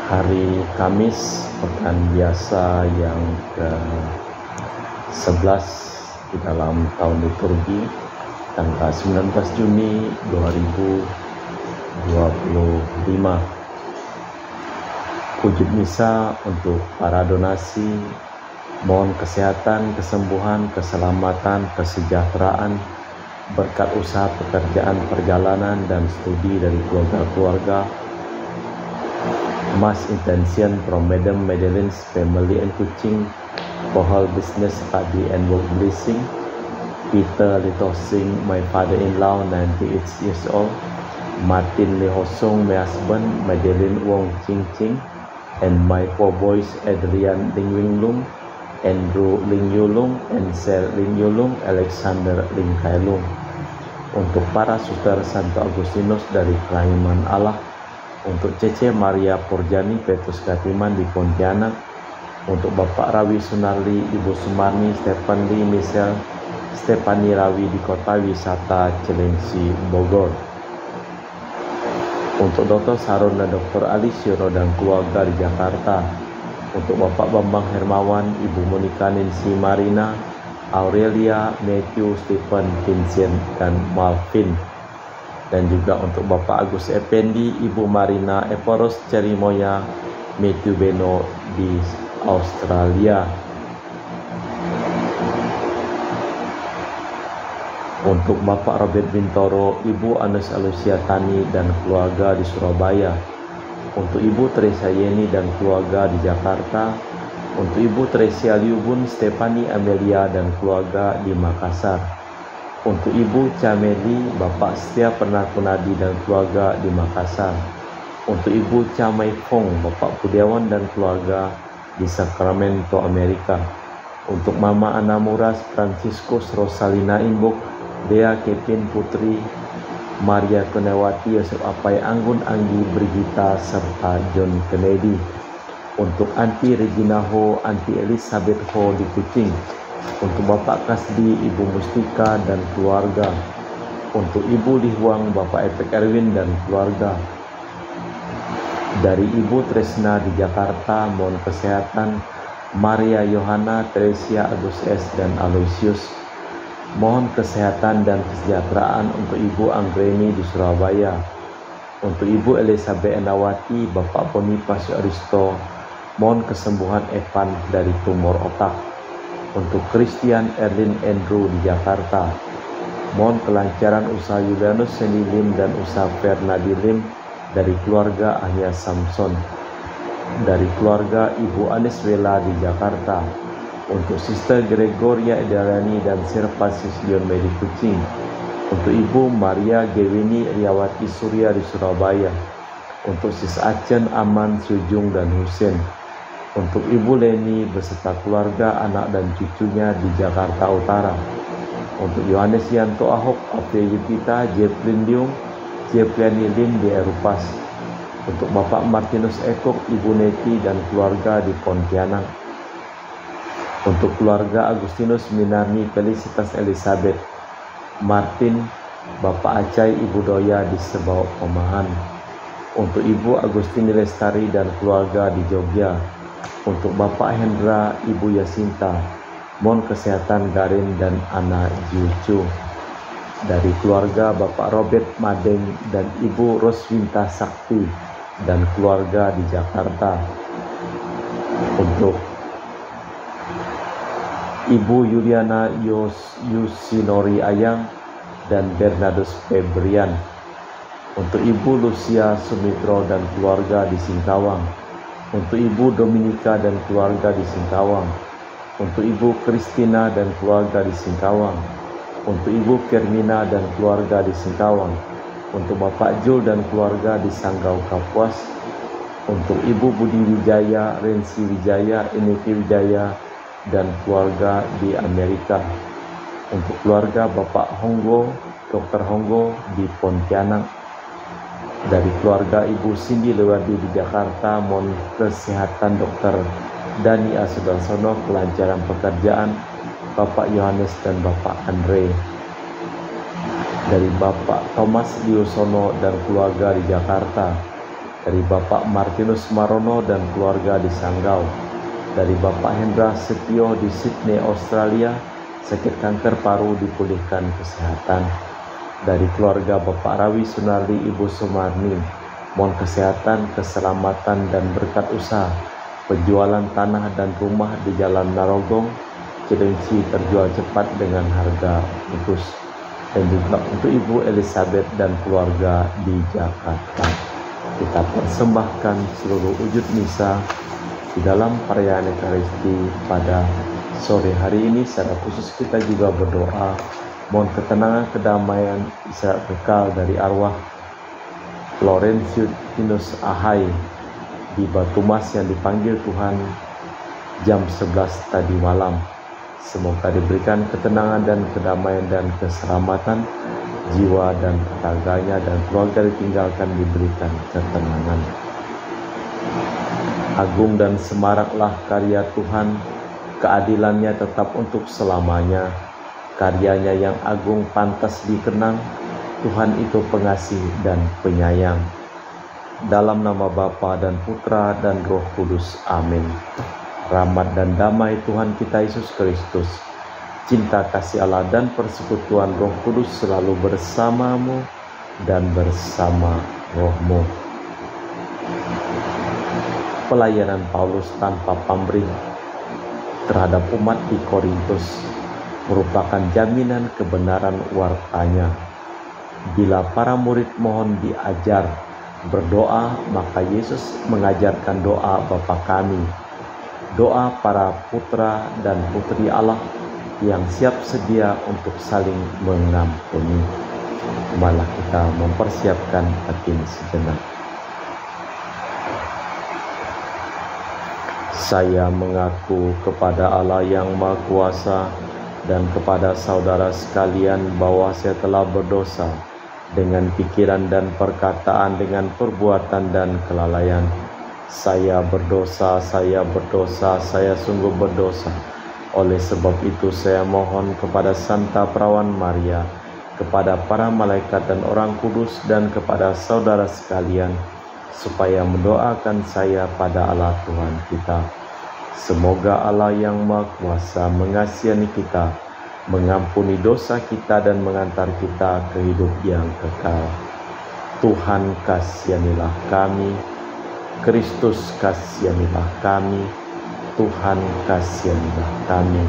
Hari Kamis pekan biasa yang ke-11 di dalam tahun liturgi tanggal 19 Juni 2025. Wujud misa untuk para donasi, mohon kesehatan, kesembuhan, keselamatan, kesejahteraan, berkat usaha pekerjaan, perjalanan, dan studi dari keluarga-keluarga. Mass intention from Madam Madeline's family and Kuching for her business study and work blessing. Peter Litosing, my father-in-law, 98 years old. Martin Lehosong, my husband. Madeline Wong Ching Ching, and my 4 boys, Adrian Ling Wing Lung, Andrew Ling Yulung, and Sel Ling Yulung, Alexander Ling Kai Lung. Untuk para suster Santo Agustinus dari Kerahiman Allah, untuk Cece Maria Porjani Petrus Katiman di Pontianak, untuk Bapak Rawi Sunarli, Ibu Sumarni, Stephen Lee, Michelle, Stefani Rawi di Kota Wisata Cilengsi, Bogor. Untuk Dr. Sarun dan Dr. Ali Syiro dan keluarga di Jakarta. Untuk Bapak Bambang Hermawan, Ibu Monika Nancy Marina, Aurelia, Matthew, Stephen, Vincent, dan Malvin. Dan juga untuk Bapak Agus Effendi, Ibu Marina Eporos Cerimoya, Matthew Beno di Australia. Untuk Bapak Robert Bintoro, Ibu Anus Alusia Tani dan keluarga di Surabaya. Untuk Ibu Teresa Yeni dan keluarga di Jakarta. Untuk Ibu Tresia Liubun, Stefani Amelia dan keluarga di Makassar. Untuk Ibu Cameli, Bapak Setia Pernakunadi dan keluarga di Makassar. Untuk Ibu Camai Fong, Bapak Budiawan dan keluarga di Sacramento, Amerika. Untuk Mama Anamuras Franciscus Rosalina Imbuk, Dea Kevin Putri, Maria Kunewati, Yosef Apai Anggun, Anggi Brigita, serta John Kennedy. Untuk Anti Regina Ho, Anti Elizabeth Ho di Kuching. Untuk Bapak Kasdi, Ibu Mustika dan keluarga. Untuk Ibu Lihuang, Bapak Epek Erwin dan keluarga. Dari Ibu Tresna di Jakarta, mohon kesehatan Maria Yohana, Teresia, Agus S, dan Aloysius. Mohon kesehatan dan kesejahteraan untuk Ibu Anggreni di Surabaya. Untuk Ibu Elizabeth Enawati, Bapak Boniface Aristo, mohon kesembuhan Evan dari tumor otak. Untuk Christian Erlin Andrew di Jakarta, mohon kelancaran usaha Yulianus Senilim dan usaha Fernadi Lim dari keluarga Ahya Samson. Dari keluarga Ibu Anis Wela di Jakarta. Untuk Sister Gregoria Edarani dan Sirpa Sislion Medi Kuching. Untuk Ibu Maria Gewini Riawati Surya di Surabaya. Untuk Sis Acen Aman Sujung dan Husin. Untuk Ibu Leni beserta keluarga, anak dan cucunya di Jakarta Utara. Untuk Yohanes Yanto Ahok, Apia Yupita, Jeffrey Liung, Jeffrey Lim di Erupas. Untuk Bapak Martinus Ekok, Ibu Neti dan keluarga di Pontianak. Untuk keluarga Agustinus Minarni Felicitas Elizabeth Martin, Bapak Acai, Ibu Doya di Sebau Pemahan. Untuk Ibu Agustini Lestari dan keluarga di Jogja. Untuk Bapak Hendra, Ibu Yasinta, mohon kesehatan Garin dan anak Jucu. Dari keluarga Bapak Robert Madeng dan Ibu Roswinta Sakti dan keluarga di Jakarta. Untuk Ibu Yuliana Yusinori Ayang dan Bernardus Febrian. Untuk Ibu Lucia Sumitro dan keluarga di Singkawang. Untuk Ibu Dominika dan keluarga di Singkawang. Untuk Ibu Kristina dan keluarga di Singkawang. Untuk Ibu Kermina dan keluarga di Singkawang. Untuk Bapak Jul dan keluarga di Sanggau Kapuas. Untuk Ibu Budi Wijaya, Rensi Wijaya, Iniki Wijaya dan keluarga di Amerika. Untuk keluarga Bapak Honggo, Dr. Honggo di Pontianak. Dari keluarga Ibu Cindy Lewadi di Jakarta, mohon kesehatan Dr. Dani Asudarsono, kelancaran pekerjaan Bapak Yohanes dan Bapak Andre. Dari Bapak Thomas Diosono dan keluarga di Jakarta. dari Bapak Martinus Marono dan keluarga di Sanggau, dari Bapak Hendra Setio di Sydney, Australia, sakit kanker paru dipulihkan kesehatan. Dari keluarga Bapak Rawi Sunardi, Ibu Sumarni, mohon kesehatan, keselamatan, dan berkat usaha. Penjualan tanah dan rumah di Jalan Narogong, Cilengsi terjual cepat dengan harga bagus. Dan juga untuk Ibu Elizabeth dan keluarga di Jakarta. Kita persembahkan seluruh wujud misa di dalam perayaan Ekaristi pada sore hari ini. Secara khusus kita juga berdoa mohon ketenangan, kedamaian, bisa bekal dari arwah Laurentius Ahai di Batu Mas yang dipanggil Tuhan jam 11 tadi malam. Semoga diberikan ketenangan dan kedamaian dan keselamatan jiwa dan keluarganya, dan keluarga ditinggalkan diberikan ketenangan. Agung dan semaraklah karya Tuhan, keadilannya tetap untuk selamanya. Karyanya yang agung pantas dikenang, Tuhan itu pengasih dan penyayang. Dalam nama Bapa dan Putra dan Roh Kudus, amin. Rahmat dan damai Tuhan kita Yesus Kristus, cinta kasih Allah dan persekutuan Roh Kudus selalu bersamamu dan bersama rohmu. Pelayanan Paulus tanpa pamrih terhadap umat di Korintus merupakan jaminan kebenaran wartanya. Bila para murid mohon diajar berdoa, maka Yesus mengajarkan doa Bapa kami, doa para putra dan putri Allah yang siap sedia untuk saling mengampuni. Malah kita mempersiapkan hati sejenak. Saya mengaku kepada Allah yang Maha Kuasa dan kepada saudara sekalian bahwa saya telah berdosa dengan pikiran dan perkataan, dengan perbuatan dan kelalaian. Saya berdosa, saya sungguh berdosa. Oleh sebab itu saya mohon kepada Santa Perawan Maria, kepada para malaikat dan orang kudus, dan kepada saudara sekalian, supaya mendoakan saya pada Allah Tuhan kita. Semoga Allah yang Maha Kuasa mengasihani kita, mengampuni dosa kita, dan mengantar kita ke hidup yang kekal. Tuhan kasihanilah kami, Kristus kasihanilah kami, Tuhan kasihanilah kami.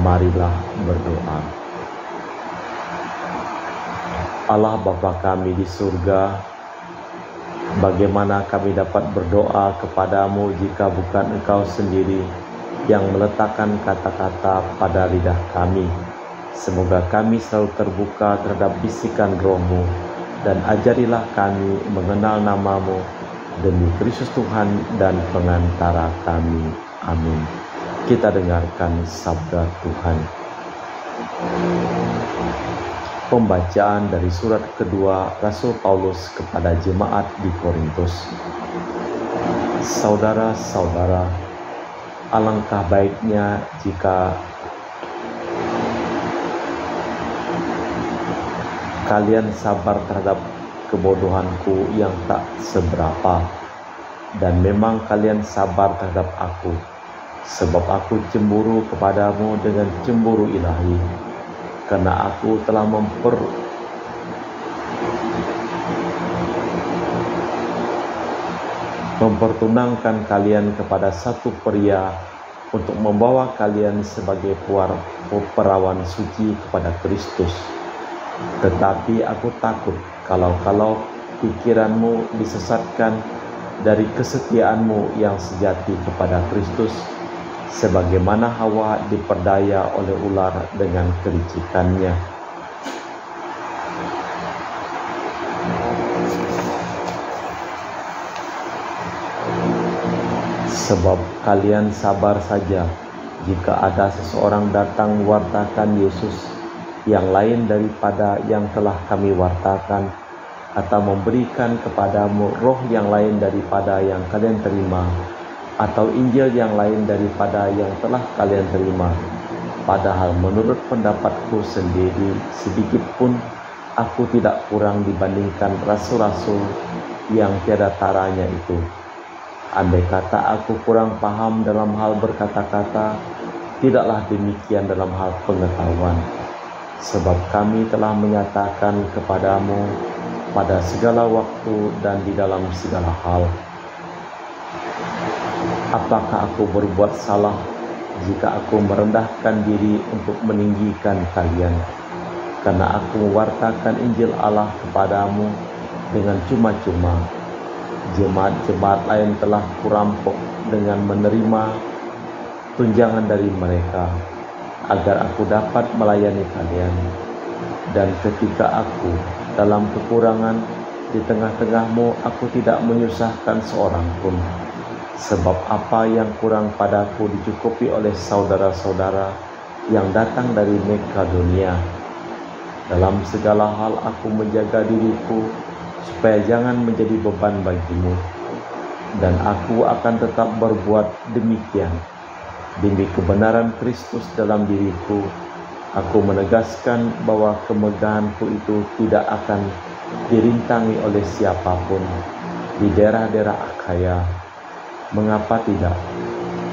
Marilah berdoa. Allah Bapa kami di surga, bagaimana kami dapat berdoa kepadamu jika bukan Engkau sendiri yang meletakkan kata-kata pada lidah kami. Semoga kami selalu terbuka terhadap bisikan Roh-Mu, dan ajarilah kami mengenal nama-Mu demi Kristus Tuhan dan pengantara kami. Amin. Kita dengarkan sabda Tuhan. Pembacaan dari surat kedua Rasul Paulus kepada jemaat di Korintus. Saudara-saudara, alangkah baiknya jika kalian sabar terhadap kebodohanku yang tak seberapa, dan memang kalian sabar terhadap aku, sebab aku cemburu kepadamu dengan cemburu ilahi, karena aku telah mempertunangkan kalian kepada satu pria untuk membawa kalian sebagai perawan suci kepada Kristus. Tetapi aku takut kalau pikiranmu disesatkan dari kesetiaanmu yang sejati kepada Kristus, sebagaimana Hawa diperdaya oleh ular dengan kelicikannya. Sebab kalian sabar saja jika ada seseorang datang mewartakan Yesus yang lain daripada yang telah kami wartakan, atau memberikan kepadamu roh yang lain daripada yang kalian terima, atau Injil yang lain daripada yang telah kalian terima. Padahal menurut pendapatku sendiri, sedikit pun aku tidak kurang dibandingkan rasul-rasul yang tiada taranya itu. Andai kata aku kurang paham dalam hal berkata-kata, tidaklah demikian dalam hal pengetahuan. Sebab kami telah menyatakan kepadamu pada segala waktu dan di dalam segala hal. Apakah aku berbuat salah jika aku merendahkan diri untuk meninggikan kalian? Karena aku mewartakan Injil Allah kepadamu dengan cuma-cuma. Jemaat-jemaat lain telah kurampok dengan menerima tunjangan dari mereka, agar aku dapat melayani kalian. Dan ketika aku dalam kekurangan di tengah-tengahmu, aku tidak menyusahkan seorang pun. Sebab apa yang kurang padaku dicukupi oleh saudara-saudara yang datang dari Makedonia. Dalam segala hal aku menjaga diriku, supaya jangan menjadi beban bagimu. Dan aku akan tetap berbuat demikian. Demi kebenaran Kristus dalam diriku, aku menegaskan bahwa kemegahanku itu tidak akan dirintangi oleh siapapun di daerah-daerah Akhaya. Mengapa tidak?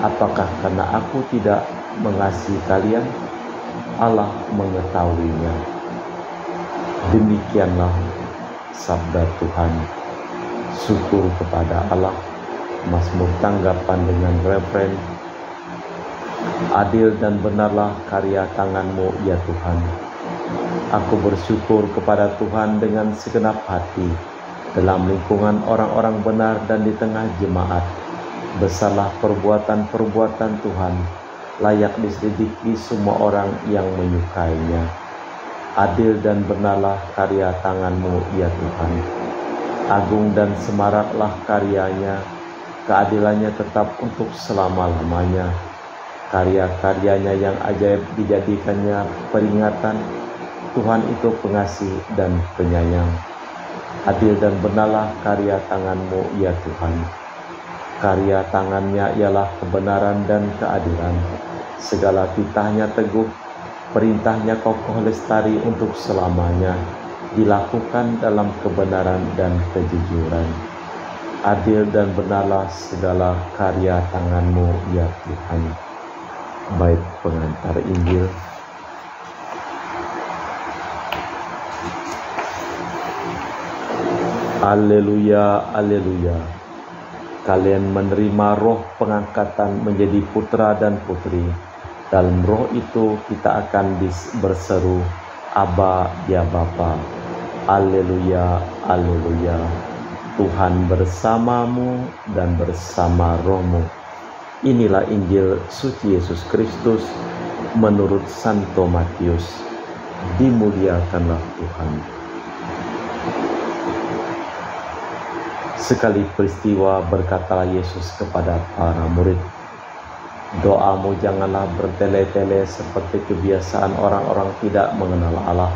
Apakah karena aku tidak mengasihi kalian? Allah mengetahuinya. Demikianlah sabda Tuhan. Syukur kepada Allah. Mazmur tanggapan dengan refren, adil dan benarlah karya tanganmu ya Tuhan. Aku bersyukur kepada Tuhan dengan segenap hati, dalam lingkungan orang-orang benar dan di tengah jemaat. Besarlah perbuatan-perbuatan Tuhan, layak diselidiki semua orang yang menyukainya. Adil dan benarlah karya tanganmu ya Tuhan. Agung dan semaraklah karyanya, keadilannya tetap untuk selama-lamanya. Karya-karyanya yang ajaib dijadikannya peringatan. Tuhan itu pengasih dan penyayang. Adil dan benarlah karya tanganmu ya Tuhan. Karya tangannya ialah kebenaran dan keadilan. Segala titahnya teguh, perintahnya kokoh lestari untuk selamanya, dilakukan dalam kebenaran dan kejujuran. Adil dan benarlah segala karya tanganmu ya Tuhan. Bait pengantar Injil. Haleluya, haleluya. Kalian menerima roh pengangkatan menjadi putra dan putri. Dalam roh itu kita akan berseru, Aba ya Bapa. Haleluya, haleluya. Tuhan bersamamu dan bersama rohmu. Inilah Injil suci Yesus Kristus menurut Santo Matius. Dimuliakanlah Tuhan. Sekali peristiwa berkatalah Yesus kepada para murid, doamu janganlah bertele-tele seperti kebiasaan orang-orang tidak mengenal Allah.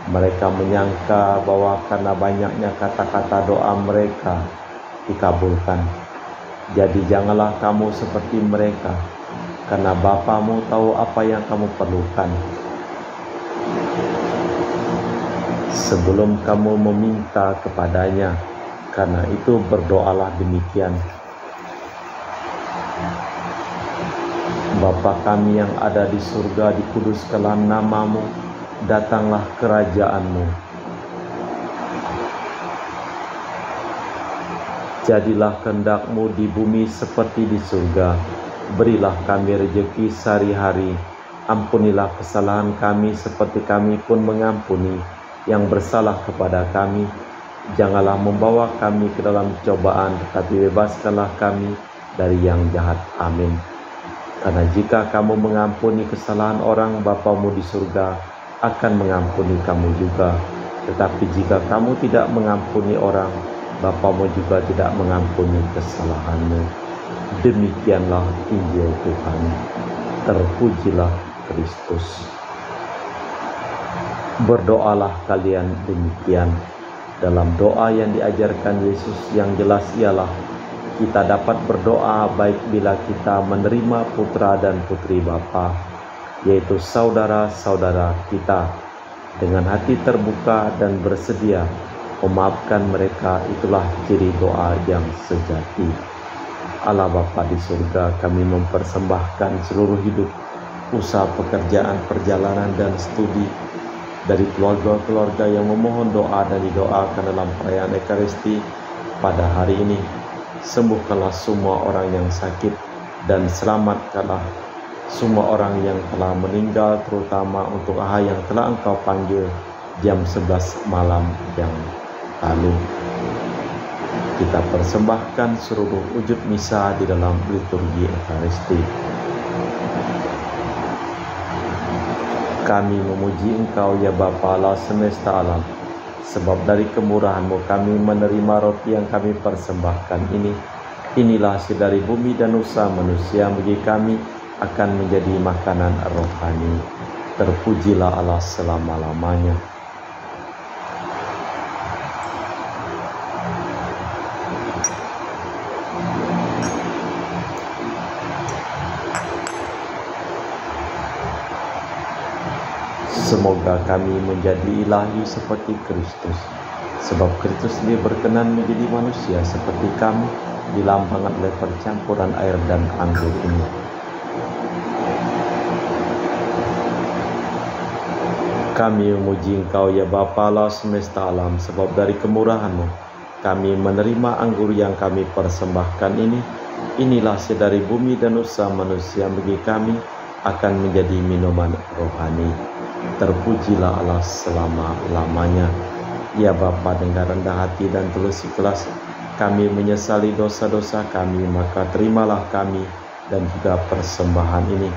Mereka menyangka bahwa karena banyaknya kata-kata doa mereka dikabulkan. Jadi janganlah kamu seperti mereka, karena Bapamu tahu apa yang kamu perlukan. Sebelum kamu meminta kepadanya, karena itu berdoalah demikian. Bapa kami yang ada di surga, dikuduskanlah namamu, datanglah kerajaanmu. Jadilah kehendakmu di bumi seperti di surga. Berilah kami rejeki sehari-hari. Ampunilah kesalahan kami seperti kami pun mengampuni yang bersalah kepada kami. Janganlah membawa kami ke dalam cobaan, tetapi bebaskanlah kami dari yang jahat. Amin. Karena jika kamu mengampuni kesalahan orang, Bapamu di surga akan mengampuni kamu juga. Tetapi jika kamu tidak mengampuni orang, Bapamu juga tidak mengampuni kesalahanmu. Demikianlah Injil Tuhan. Terpujilah Kristus. Berdoalah kalian demikian. Dalam doa yang diajarkan Yesus yang jelas ialah kita dapat berdoa baik bila kita menerima putra dan putri Bapa, yaitu saudara-saudara kita, dengan hati terbuka dan bersedia Memaafkan mereka, itulah ciri doa yang sejati. Allah Bapa di surga, kami mempersembahkan seluruh hidup, usaha, pekerjaan, perjalanan, dan studi dari keluarga-keluarga yang memohon doa dan didoakan dalam perayaan Ekaristi pada hari ini. Sembuhkanlah semua orang yang sakit dan selamatkanlah semua orang yang telah meninggal, terutama untuk yang telah Engkau panggil jam 11 malam yang lalu. Kita persembahkan seluruh wujud misa di dalam liturgi Ekaristi. Kami memuji Engkau ya Bapa Allah semesta alam, sebab dari kemurahan-Mu kami menerima roti yang kami persembahkan ini. Inilah hasil dari bumi dan usaha manusia, bagi kami akan menjadi makanan rohani. Terpujilah Allah selama-lamanya. Semoga kami menjadi ilahi seperti Kristus, sebab Kristus sendiri berkenan menjadi manusia seperti kami, dilambangkan oleh percampuran air dan anggur ini. Kami memuji Engkau ya Bapa Allah semesta alam, sebab dari kemurahan-Mu kami menerima anggur yang kami persembahkan ini. Inilah hasil dari bumi dan usaha manusia, bagi kami akan menjadi minuman rohani. Terpujilah Allah selama-lamanya. Ya Bapa, dengan rendah hati dan tulus ikhlas kami menyesali dosa-dosa kami, maka terimalah kami dan juga persembahan ini.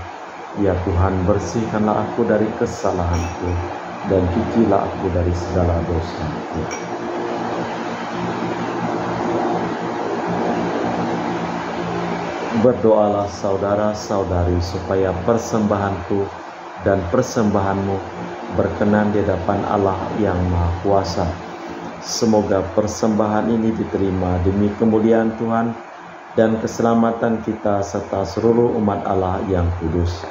Ya Tuhan, bersihkanlah aku dari kesalahanku dan cucilah aku dari segala dosaku. Berdoalah saudara-saudari supaya persembahanku dan persembahanmu berkenan di hadapan Allah yang Maha Kuasa. Semoga persembahan ini diterima demi kemuliaan Tuhan dan keselamatan kita serta seluruh umat Allah yang kudus.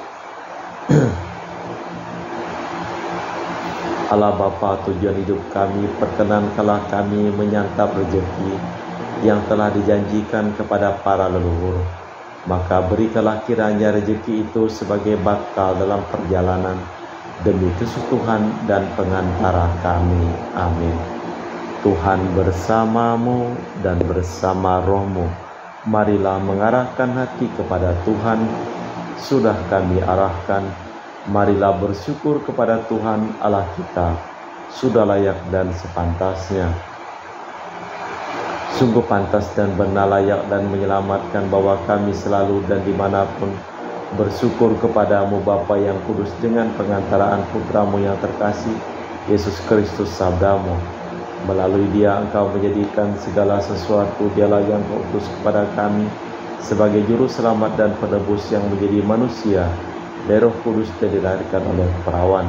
Allah Bapa, tujuan hidup kami, perkenankanlah kami menyantap rezeki yang telah dijanjikan kepada para leluhur. Maka berikanlah kiranya rezeki itu sebagai bakal dalam perjalanan demi kesutuhan dan pengantara kami. Amin. Tuhan bersamamu dan bersama rohmu. Marilah mengarahkan hati kepada Tuhan. Sudah kami arahkan, marilah bersyukur kepada Tuhan Allah kita. Sudah layak dan sepantasnya. Sungguh pantas dan benar, layak dan menyelamatkan bahwa kami selalu dan dimanapun bersyukur kepadamu Bapa yang kudus, dengan pengantaraan Putramu yang terkasih, Yesus Kristus sabdamu. Melalui Dia Engkau menjadikan segala sesuatu. Dialah yang kudus kepada kami sebagai juru selamat dan penebus yang menjadi manusia dari Roh Kudus dan dilahirkan oleh perawan,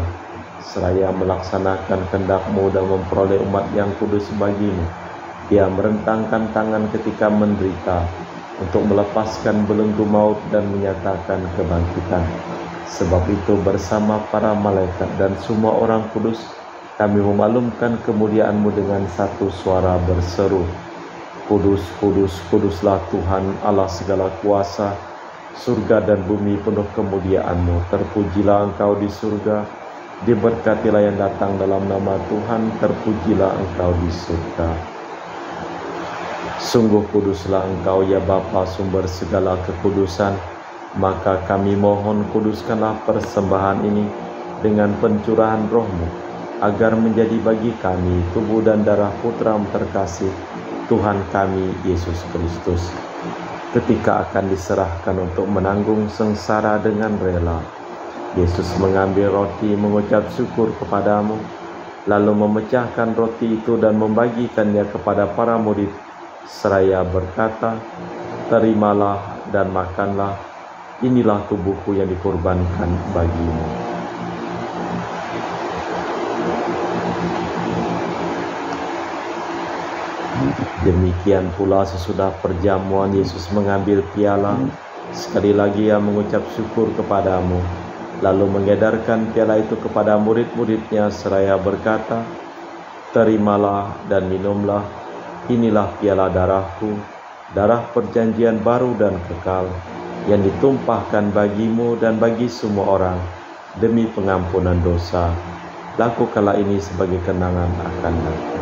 seraya melaksanakan kehendak-Mu dan memperoleh umat yang kudus bagimu. Dia merentangkan tangan ketika menderita untuk melepaskan belenggu maut dan menyatakan kebangkitan. Sebab itu bersama para malaikat dan semua orang kudus kami memaklumkan kemuliaan-Mu dengan satu suara berseru, Kudus, kudus, kuduslah Tuhan Allah segala kuasa. Surga dan bumi penuh kemuliaan-Mu. Terpujilah Engkau di surga, diberkatilah yang datang dalam nama Tuhan. Terpujilah Engkau di surga. Sungguh kuduslah Engkau ya Bapa, sumber segala kekudusan. Maka kami mohon, kuduskanlah persembahan ini dengan pencurahan Roh-Mu, agar menjadi bagi kami tubuh dan darah Putra-Mu terkasih, Tuhan kami Yesus Kristus. Ketika akan diserahkan untuk menanggung sengsara dengan rela, Yesus mengambil roti, mengucap syukur kepadamu, lalu memecahkan roti itu dan membagikannya kepada para murid, seraya berkata, terimalah dan makanlah, inilah tubuhku yang dikorbankan bagimu. Demikian pula sesudah perjamuan, Yesus mengambil piala, sekali lagi Ia mengucap syukur kepadamu, lalu mengedarkan piala itu kepada murid-murid-Nya seraya berkata, Terimalah dan minumlah, inilah piala darahku, darah perjanjian baru dan kekal, yang ditumpahkan bagimu dan bagi semua orang, demi pengampunan dosa. Lakukanlah ini sebagai kenangan akan aku.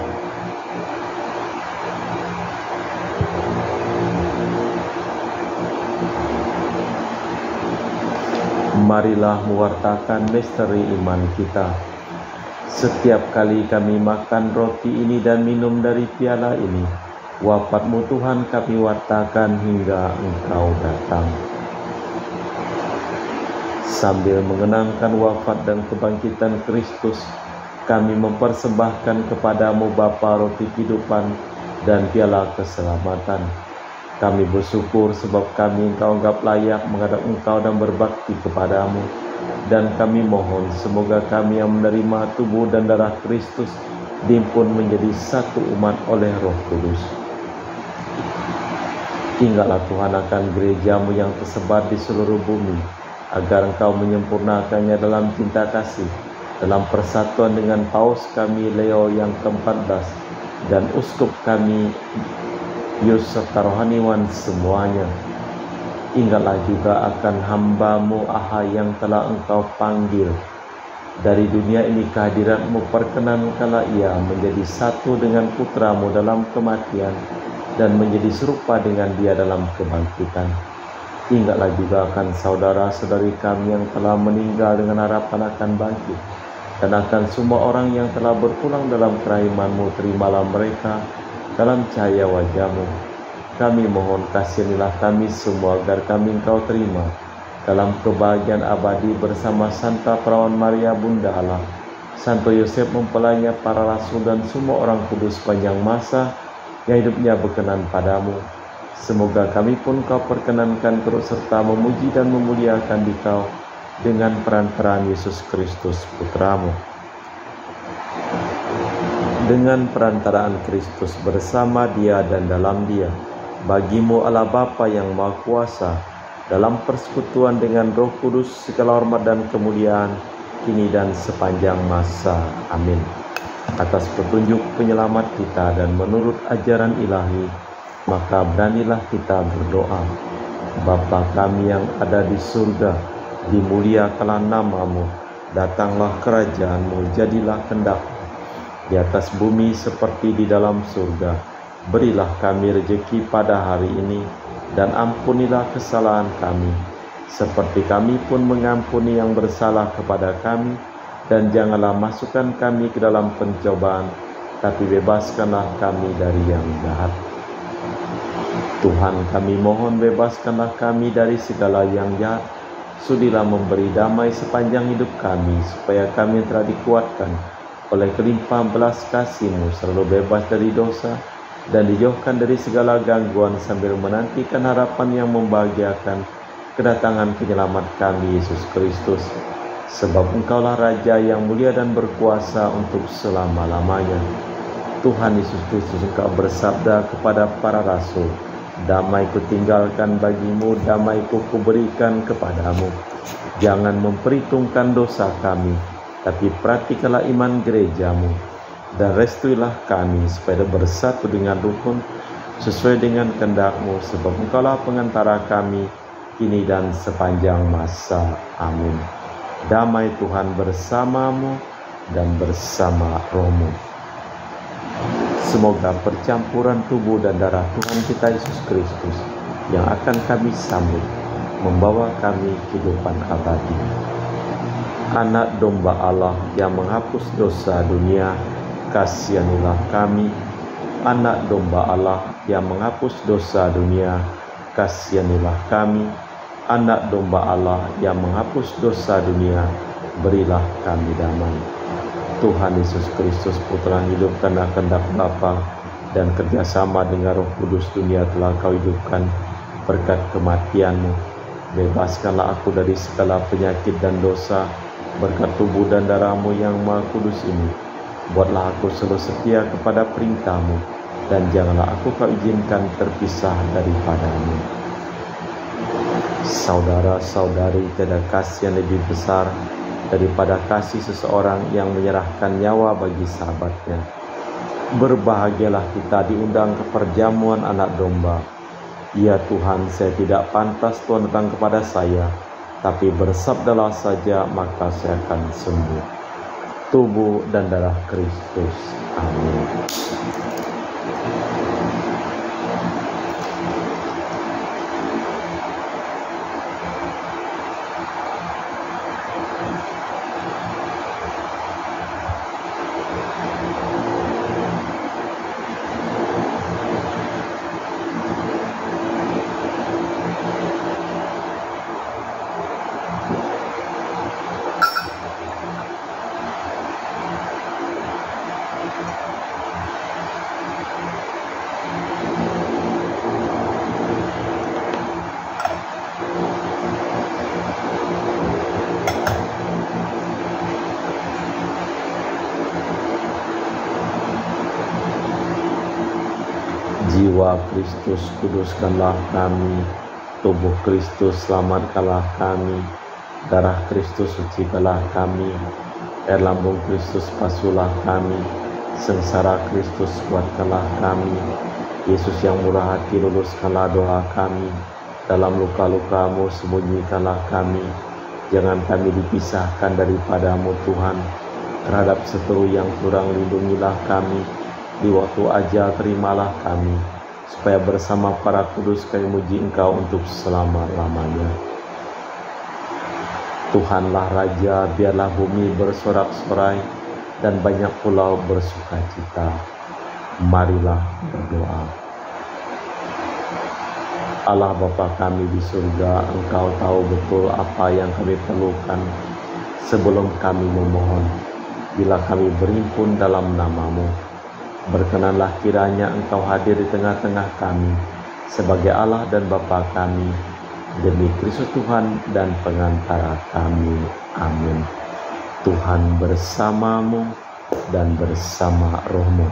Marilah mewartakan misteri iman kita. Setiap kali kami makan roti ini dan minum dari piala ini, wafat-Mu Tuhan kami wartakan hingga Engkau datang. Sambil mengenangkan wafat dan kebangkitan Kristus, kami mempersembahkan kepada-Mu Bapa roti kehidupan dan piala keselamatan. Kami bersyukur sebab kami Engkau anggap layak menghadap Engkau dan berbakti kepada-Mu. Dan kami mohon semoga kami yang menerima tubuh dan darah Kristus dihimpun menjadi satu umat oleh Roh Kudus. Ingatlah Tuhan akan gereja-Mu yang tersebar di seluruh bumi, agar Engkau menyempurnakannya dalam cinta kasih, dalam persatuan dengan Paus kami Leo yang ke-14 dan Uskup kami Pius serta rohaniwan semuanya. Ingatlah juga akan hamba-Mu Ahai yang telah Engkau panggil dari dunia ini kehadirat-Mu, perkenankanlah ia menjadi satu dengan putra-Mu dalam kematian dan menjadi serupa dengan dia dalam kebangkitan. Ingatlah juga akan saudara-saudari kami yang telah meninggal dengan harapan akan bangkit, dan akan semua orang yang telah berpulang dalam kerahiman-Mu. Terimalah mereka dalam cahaya wajah-Mu. Kami mohon kasihanilah kami semua agar kami Engkau terima dalam kebahagiaan abadi bersama Santa Perawan Maria Bunda Allah, Santo Yosef mempelainya para rasul dan semua orang kudus sepanjang masa yang hidupnya berkenan padamu. Semoga kami pun Kau perkenankan turut serta memuji dan memuliakan Dikau dengan perantaraan Yesus Kristus Putra-Mu. Dengan perantaraan Kristus bersama Dia dan dalam Dia, bagi-Mu Allah Bapa yang Maha Kuasa, dalam persekutuan dengan Roh Kudus, segala hormat dan kemuliaan kini dan sepanjang masa. Amin. Atas petunjuk penyelamat kita dan menurut ajaran ilahi, maka beranilah kita berdoa. Bapa kami yang ada di surga, dimuliakanlah nama-Mu, datanglah kerajaan-Mu, jadilah kehendak-Mu di atas bumi seperti di dalam surga. Berilah kami rezeki pada hari ini, dan ampunilah kesalahan kami, seperti kami pun mengampuni yang bersalah kepada kami. Dan janganlah masukkan kami ke dalam pencobaan, tapi bebaskanlah kami dari yang jahat. Tuhan, kami mohon bebaskanlah kami dari segala yang jahat. Sudilah memberi damai sepanjang hidup kami, supaya kami telah dikuatkan oleh kelimpahan belas kasih-Mu, selalu bebas dari dosa dan dijauhkan dari segala gangguan, sambil menantikan harapan yang membahagiakan kedatangan penyelamat kami, Yesus Kristus. Sebab Engkaulah Raja yang mulia dan berkuasa untuk selama-lamanya. Tuhan Yesus Kristus, Engkau bersabda kepada para rasul, damai kutinggalkan bagimu, damai kuberikan kepadamu. Jangan memperhitungkan dosa kami, tapi perhatikanlah iman gereja-Mu, dan restuilah kami supaya bersatu dengan rukun sesuai dengan kehendak-Mu, sebab Engkaulah pengantara kami kini dan sepanjang masa. Amin. Damai Tuhan bersamamu dan bersama rohmu. Semoga percampuran tubuh dan darah Tuhan kita Yesus Kristus yang akan kami sambut membawa kami kehidupan abadi. Anak domba Allah yang menghapus dosa dunia, kasihanilah kami. Anak domba Allah yang menghapus dosa dunia, kasihanilah kami. Anak domba Allah yang menghapus dosa dunia, berilah kami damai. Tuhan Yesus Kristus, Putra hidup karena kehendak Bapa dan kerjasama dengan Roh Kudus, dunia telah Kau hidupkan berkat kematian-Mu. Bebaskanlah aku dari segala penyakit dan dosa berkat tubuh dan darah-Mu yang Maha Kudus ini. Buatlah aku selalu setia kepada perintah-Mu, dan janganlah aku Kau izinkan terpisah daripada-Mu. Saudara-saudari, tiada kasih yang lebih besar daripada kasih seseorang yang menyerahkan nyawa bagi sahabatnya. Berbahagialah kita diundang ke perjamuan anak domba. Ya Tuhan, saya tidak pantas Tuhan datang kepada saya, tapi bersabdalah saja maka saya akan sembuh. Tubuh dan darah Kristus. Amin. Jiwa Kristus, kuduskanlah kami. Tubuh Kristus, selamatkanlah kami. Darah Kristus, sucikanlah kami. Air lambung Kristus, basuhlah kami. Sengsara Kristus, kuatkanlah kami. Yesus yang murah hati, luluskanlah doa kami. Dalam luka-lukamu, sembunyikanlah kami. Jangan kami dipisahkan daripadamu Tuhan. Terhadap seteru yang kurang, lindungilah kami. Di waktu ajal terimalah kami, supaya bersama para kudus kami muji Engkau untuk selama-lamanya. Tuhanlah Raja, biarlah bumi bersorak-sorai dan banyak pulau bersukacita. Marilah berdoa. Allah Bapa kami di surga, Engkau tahu betul apa yang kami perlukan sebelum kami memohon. Bila kami berhimpun dalam nama-Mu, berkenanlah kiranya Engkau hadir di tengah-tengah kami sebagai Allah dan Bapa kami, demi Kristus Tuhan dan pengantara kami. Amin. Tuhan bersamamu dan bersama rohmu.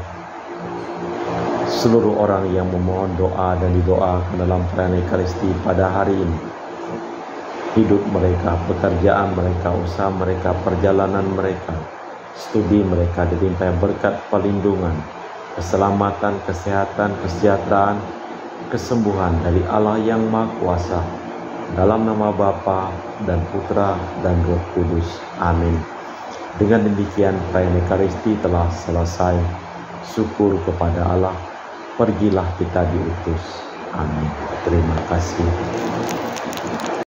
Seluruh orang yang memohon doa dan didoakan dalam perayaan Ekaristi pada hari ini, hidup mereka, pekerjaan mereka, usaha mereka, perjalanan mereka, studi mereka ditimpai berkat perlindungan, keselamatan, kesehatan, kesejahteraan, kesembuhan dari Allah yang Maha Kuasa, dalam nama Bapa dan Putra dan Roh Kudus. Amin. Dengan demikian perayaan Ekaristi telah selesai. Syukur kepada Allah. Pergilah kita diutus. Amin. Terima kasih.